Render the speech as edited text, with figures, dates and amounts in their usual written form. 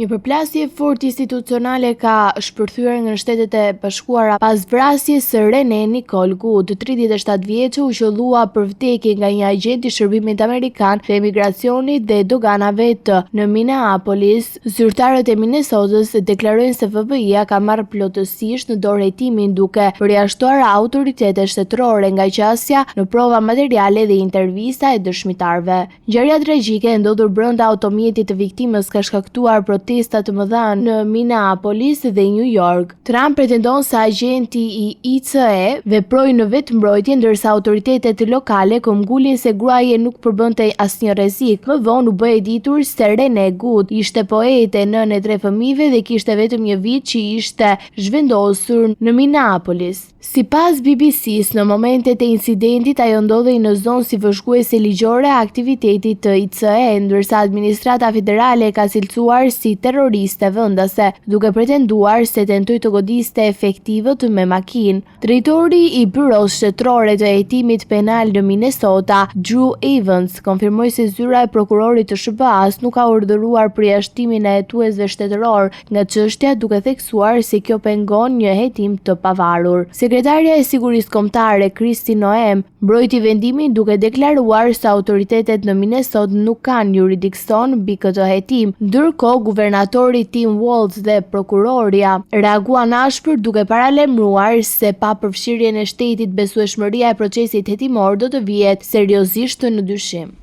Një përplasje fort institucionale ka shpërthyer nga Shtetet e Bashkuara pas vrasjes së René Nicole Goode, 37 vjeçe, u qellua për vdekje nga një agent i Shërbimit Amerikan të Emigracionit dhe Doganave në Minneapolis. Zyrtarët e Minnesotës deklarojnë se FBI-a ka marrë plotësisht në dorë hetimin, duke përjashtuar autoritetet shtetërore nga qasja në prova materiale dhe intervista e dëshmitarëve. Ngjarja tragjike e ndodhur brenda automjetit të viktimës ka shkaktuar protesta të mëdha në Minneapolis dhe New York. Trump pretendon se agenti i ICE veproi në vetmbrojtje, ndërsa autoritetet lokale këmbgulin se gruaja nuk përbënte asnjë rrezik. Më vonë u bë e ditur se René Goode ishte poete, nënë e 3 fëmijëve dhe kishte vetëm një vit që ishte zhvendosur në Minneapolis. Sipas BBC-s, në momentet e incidentit ajo ndodhej në zonë si vëzhguese ligjore e aktivitetit të ICE, ndërsa administrata federale ka cilësuar si terroriste vendase, duke pretenduar se tentoi të godiste efektivët me makinë. Drejtori i Byros Shtetërore të Hetimit Penal në Minnesota, Drew Evans, konfirmoi se zyra e prokurorit të SBA-s nuk ka urdhëruar përjashtimin e hetuesve shtetëror nga çështja, duke theksuar se kjo pengon një hetim të pavarur. Sekretarja e Sigurisë Kombëtare, Kristi Noem, mbrojti vendimin duke deklaruar se autoritetet në Minnesota nuk kanë jurisdiksion mbi këtë hetim, ndërkohë guvernatori Tim Walz dhe prokuroria reaguan ashpër duke paralajmëruar se pa përfshirjen e shtetit besueshmëria e procesit hetimor do të vihet seriozisht në dyshim.